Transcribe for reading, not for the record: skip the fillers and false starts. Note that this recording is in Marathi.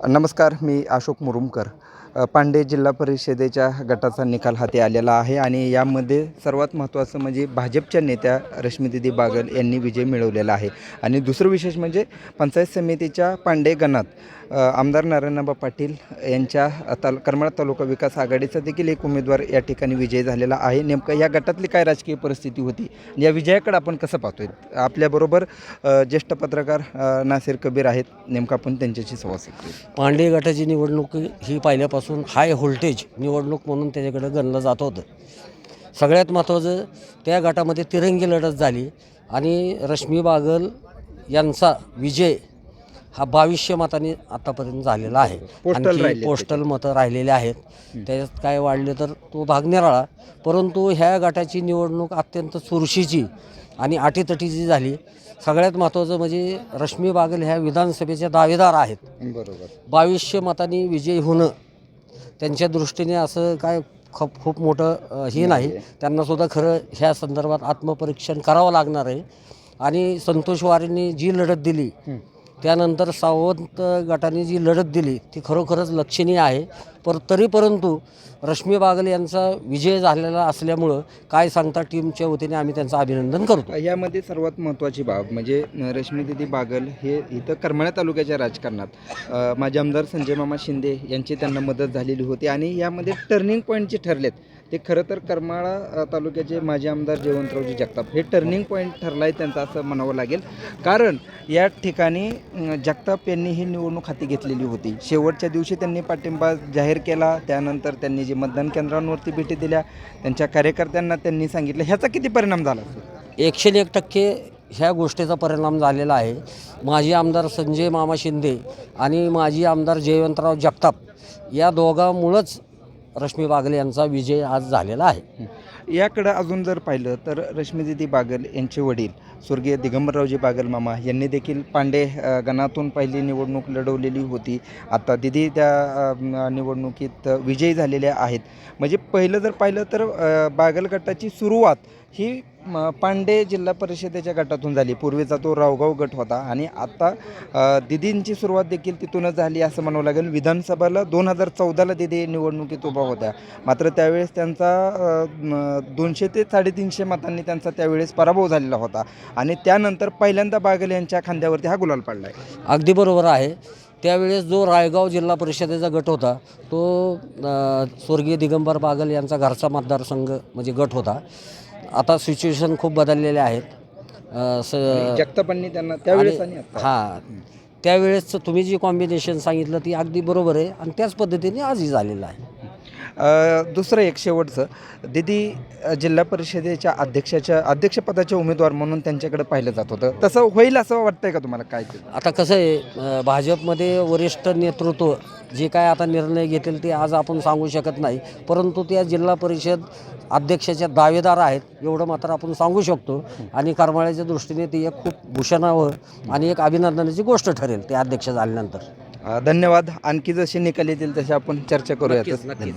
नमस्कार, मी अशोक मुरुमकर. पांडे जिल्हा परिषदेच्या गटाचा निकाल हाती आलेला आहे आणि यामध्ये सर्वात महत्त्वाचं म्हणजे भाजपच्या नेत्या रश्मिदीदी बागल यांनी विजय मिळवलेला आहे. आणि दुसरं विशेष म्हणजे पंचायत समितीच्या पांडे गणात आमदार नारायणबा पाटील यांच्या करमाळा तालुका विकास आघाडीचा देखील एक उमेदवार या ठिकाणी विजय झालेला आहे. नेमकं या गटातली काय राजकीय परिस्थिती होती, या विजयाकडे आपण कसं पाहतोय? आपल्याबरोबर ज्येष्ठ पत्रकार नासिर कबीर आहेत. नेमकं आपण त्यांच्याशी संवाद साधतोय. पांडे गटाची निवडणूक ही पहिल्यापासून हाय व्होल्टेज निवडणूक म्हणून त्याच्याकडे गणलं जात होतं. सगळ्यात महत्त्वाचं त्या गटामध्ये तिरंगी लढत झाली आणि रश्मी बागल यांचा विजय हा 2200 मतांनी आतापर्यंत झालेला आहे. पोस्टल मतं राहिलेले आहेत. त्याच्यात काय वाढले तर तो भाग निराळा. परंतु ह्या गटाची निवडणूक अत्यंत चुरशीची आणि अटीतटीची झाली. सगळ्यात महत्त्वाचं म्हणजे रश्मी बागल ह्या विधानसभेचे दावेदार आहेत. बरोबर. 2200 मतांनी विजयी होणं त्यांच्या दृष्टीने असं काय खूप मोठं हे नाही. त्यांनासुद्धा खरं ह्या संदर्भात आत्मपरीक्षण करावं लागणार आहे. आणि संतोष वारींनी जी लढत दिली, त्यानंतर सावंत गटाने जी लढत दिली ती खरोखरच लक्षणीय आहे. परंतु रश्मी बागल यांचा विजय झालेला असल्यामुळं काय सांगता टीमच्या वतीने आम्ही त्यांचं अभिनंदन करतो. यामध्ये सर्वात महत्त्वाची बाब म्हणजे रश्मिदीदी बागल हे इथं करमाळा तालुक्याच्या राजकारणात माजी आमदार संजय मामा शिंदे यांची त्यांना मदत झालेली होती आणि यामध्ये टर्निंग पॉईंट जे ठरलेत ते खरं तर करमाळा तालुक्याचे माजी आमदार जयवंतरावजी जगताप हे टर्निंग पॉईंट ठरला आहे त्यांचं असं म्हणावं लागेल. कारण या ठिकाणी जगताप यांनी ही निवडणूक हाती घेतलेली होती. शेवटच्या दिवशी त्यांनी पाठिंबा जाहीर केला. त्यानंतर त्यांनी जे मतदान केंद्रांवरती भेटी दिल्या, त्यांच्या कार्यकर्त्यांना त्यांनी सांगितलं. ह्याचा किती परिणाम झाला? 101% ह्या गोष्टीचा परिणाम झालेला आहे. माजी आमदार संजय मामा शिंदे आणि माजी आमदार जयवंतराव जगताप या दोघांमुळंच रश्मी बागल यांचा विजय आज झालेला आहे. याकडं अजून जर पाहिलं तर रश्मिदीदी बागल यांचे वडील स्वर्गीय दिगंबररावजी बागल मामा यांनी देखील पांडे गणातून पहिली निवडणूक लढवलेली होती. आता दिदी त्या निवडणुकीत विजयी झालेल्या आहेत. म्हणजे पहिलं जर पाहिलं तर बागल गटाची सुरुवात ही पांडे जिल्हा परिषदेच्या गटातून झाली. पूर्वीचा तो रावगाव गट होता आणि आता दिदींची सुरुवात देखील तिथूनच झाली असं म्हणावं लागेल. विधानसभेला 2014ला दिदी निवडणुकीत उभा होत्या. मात्र त्यावेळेस त्यांचा 200 ते 350 मतांनी त्यांचा त्यावेळेस पराभव झालेला होता आणि त्यानंतर पहिल्यांदा बागल यांच्या खांद्यावरती हा गुलाल पडला आहे. अगदी बरोबर आहे. त्यावेळेस जो रायगाव जिल्हा परिषदेचा गट होता तो स्वर्गीय दिगंबर बागल यांचा घरचा मतदारसंघ म्हणजे गट होता. आता सिच्युएशन खूप बदललेले आहेत. जगतापांनी त्यांना त्यावेळेस त्यावेळेस तुम्ही जी कॉम्बिनेशन सांगितलं ती अगदी बरोबर आहे आणि त्याच पद्धतीने आजही झालेलं आहे. दुसरं एक शेवटचं, दिदी जिल्हा परिषदेच्या अध्यक्षपदाचे उमेदवार म्हणून त्यांच्याकडे पाहिलं जात होतं. तसं होईल असं वाटतंय का तुम्हाला? काय आता कसं आहे, भाजपमध्ये वरिष्ठ नेतृत्व जे काय आता निर्णय घेतील ते आज आपण सांगू शकत नाही. परंतु त्या जिल्हा परिषद अध्यक्षाच्या दावेदार आहेत एवढं मात्र आपण सांगू शकतो. आणि करमाळ्याच्या दृष्टीने ती एक खूप भूषणावं आणि एक अभिनंदनाची गोष्ट ठरेल ते अध्यक्ष झाल्यानंतर. धन्यवाद. आणखी जसे निकाल येतील तसे आपण चर्चा करूयात. नक्कीच.